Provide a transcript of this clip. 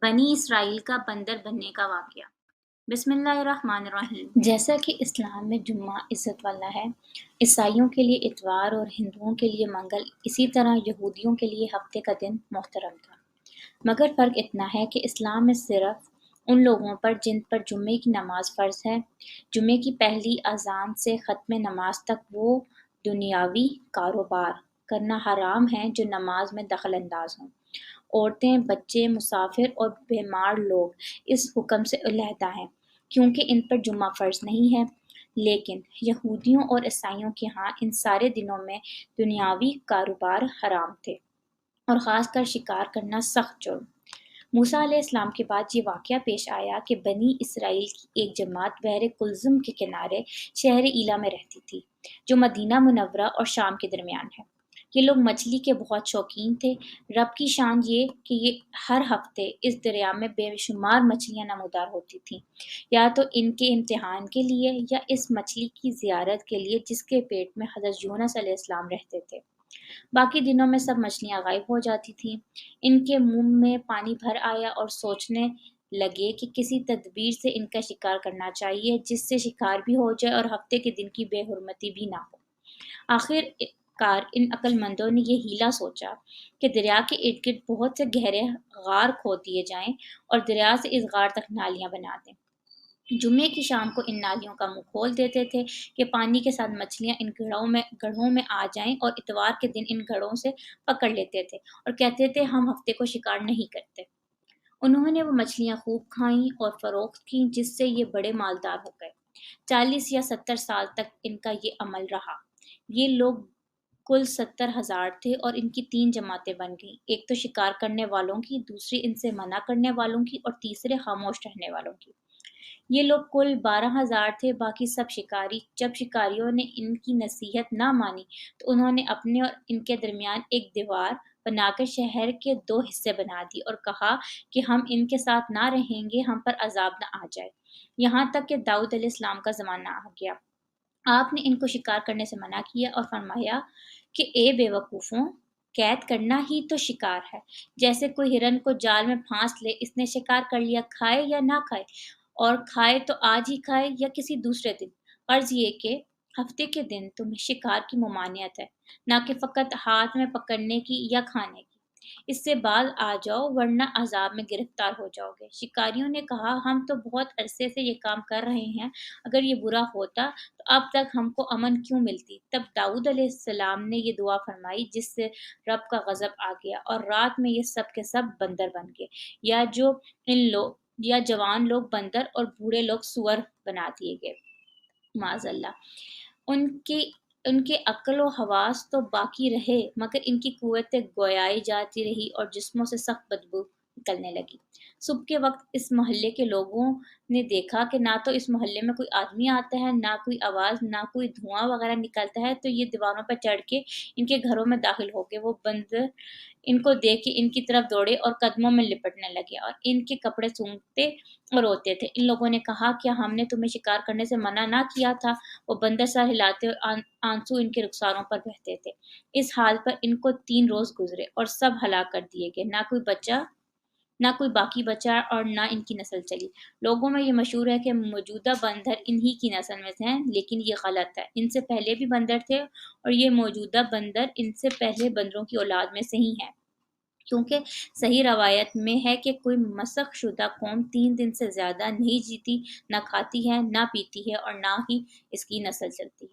بنی اسرائیل کا بندر بننے کا واقعہ۔ بسم اللہ الرحمن الرحیم۔ جیسا کہ اسلام میں جمعہ عزت والا ہے، عیسائیوں کے لیے اتوار اور ہندوؤں کے لیے منگل، اسی طرح یہودیوں کے لیے ہفتے کا دن محترم تھا۔ مگر فرق اتنا ہے کہ اسلام میں صرف ان لوگوں پر جن پر جمعے کی نماز فرض ہے، جمعے کی پہلی اذان سے ختم نماز تک وہ دنیاوی کاروبار کرنا حرام ہے جو نماز میں دخل انداز ہوں۔ عورتیں، بچے، مسافر اور بیمار لوگ اس حکم سے علیحدہ ہیں کیونکہ ان پر جمعہ فرض نہیں ہے، لیکن یہودیوں اور عیسائیوں کے ہاں ان سارے دنوں میں دنیاوی کاروبار حرام تھے، اور خاص کر شکار کرنا سخت جرم۔ موسیٰ علیہ السلام کے بعد یہ واقعہ پیش آیا کہ بنی اسرائیل کی ایک جماعت بحر کلزم کے کنارے شہر ایلا میں رہتی تھی، جو مدینہ منورہ اور شام کے درمیان ہے۔ یہ لوگ مچھلی کے بہت شوقین تھے۔ رب کی شان یہ کہ یہ ہر ہفتے اس دریا میں بے شمار مچھلیاں نمودار ہوتی تھیں، یا تو ان کے امتحان کے لیے یا اس مچھلی کی زیارت کے لیے جس کے پیٹ میں حضرت یونس علیہ السلام رہتے تھے۔ باقی دنوں میں سب مچھلیاں غائب ہو جاتی تھیں۔ ان کے منہ میں پانی بھر آیا اور سوچنے لگے کہ کسی تدبیر سے ان کا شکار کرنا چاہیے جس سے شکار بھی ہو جائے اور ہفتے کے دن کی بے حرمتی بھی نہ ہو۔ آخر کار ان عقل مندوں نے یہ ہیلا سوچا کہ دریا کے ارد گرد بہت سے گہرے غار کھود دیے جائیں اور دریا سے اس غار تک نالیاں بنا دیں۔ جمعے کی شام کو ان نالیوں کا منہ کھول دیتے تھے کہ پانی کے ساتھ مچھلیاں ان گڑھوں میں آ جائیں، اور اتوار کے دن ان گڑھوں سے پکڑ لیتے تھے اور کہتے تھے ہم ہفتے کو شکار نہیں کرتے۔ انہوں نے وہ مچھلیاں خوب کھائیں اور فروخت کیں، جس سے یہ بڑے مالدار ہو گئے۔ 40 یا 70 سال تک ان کا یہ عمل رہا۔ یہ لوگ کل 70,000 تھے اور ان کی 3 جماعتیں بن گئیں، ایک تو شکار کرنے والوں کی، دوسری ان سے منع کرنے والوں کی، اور تیسرے خاموش رہنے والوں کی۔ یہ لوگ کل 12,000 تھے، باقی سب شکاری۔ جب شکاریوں نے ان کی نصیحت نہ مانی تو انہوں نے اپنے اور ان کے درمیان ایک دیوار بنا کر شہر کے 2 حصے بنا دی اور کہا کہ ہم ان کے ساتھ نہ رہیں گے، ہم پر عذاب نہ آ جائے۔ یہاں تک کہ داؤد علیہ السلام کا زمانہ آ گیا۔ آپ نے ان کو شکار کرنے سے منع کیا اور فرمایا کہ اے بے وقوفوں، قید کرنا ہی تو شکار ہے۔ جیسے کوئی ہرن کو جال میں پھانس لے، اس نے شکار کر لیا، کھائے یا نہ کھائے، اور کھائے تو آج ہی کھائے یا کسی دوسرے دن۔ غرض یہ کہ ہفتے کے دن تمہیں شکار کی ممانعت ہے، نہ کہ فقط ہاتھ میں پکڑنے کی یا کھانے کی۔ اس سے باز آ جاؤ ورنہ عذاب میں گرفتار ہو جاؤ گے۔ شکاریوں نے کہا ہم تو بہت عرصے سے یہ کام کر رہے ہیں، اگر یہ برا ہوتا تو اب تک ہم کو امن کیوں ملتی؟ تب داؤد علیہ السلام نے یہ دعا فرمائی جس سے رب کا غضب آ گیا، اور رات میں یہ سب کے سب بندر بن گئے، یا جوان لوگ بندر اور بوڑھے لوگ سور بنا دیے گئے، معاذ اللہ۔ ان کے عقل و حواس تو باقی رہے، مگر ان کی قوت گویائی جاتی رہی اور جسموں سے سخت بدبو نکلنے لگی۔ صبح کے وقت اس محلے کے لوگوں نے دیکھا کہ نہ تو اس محلے میں کوئی آدمی آتا ہے، نہ کوئی آواز، نہ کوئی دھواں وغیرہ نکلتا ہے، تو یہ دیواروں پر چڑھ کے ان کے گھروں میں داخل ہو گئے۔ وہ بندر ان کو دیکھ کے ان کی طرف دوڑے اور قدموں میں لپٹنے لگے اور ان کے کپڑے سونگھتے اور روتے تھے۔ ان لوگوں نے کہا کیا ہم نے تمہیں شکار کرنے سے منع نہ کیا تھا؟ وہ بندر سر ہلاتے اور آنسو ان کے رخساروں پر بہتے تھے۔ اس حال پر ان کو 3 روز گزرے اور سب ہلاک کر دیے گئے، نہ کوئی باقی بچا اور نہ ان کی نسل چلی۔ لوگوں میں یہ مشہور ہے کہ موجودہ بندر انہی کی نسل میں ہیں، لیکن یہ غلط ہے۔ ان سے پہلے بھی بندر تھے اور یہ موجودہ بندر ان سے پہلے بندروں کی اولاد میں سے ہی ہیں، کیونکہ صحیح روایت میں ہے کہ کوئی مسخ شدہ قوم 3 دن سے زیادہ نہیں جیتی، نہ کھاتی ہے، نہ پیتی ہے، اور نہ ہی اس کی نسل چلتی ہے۔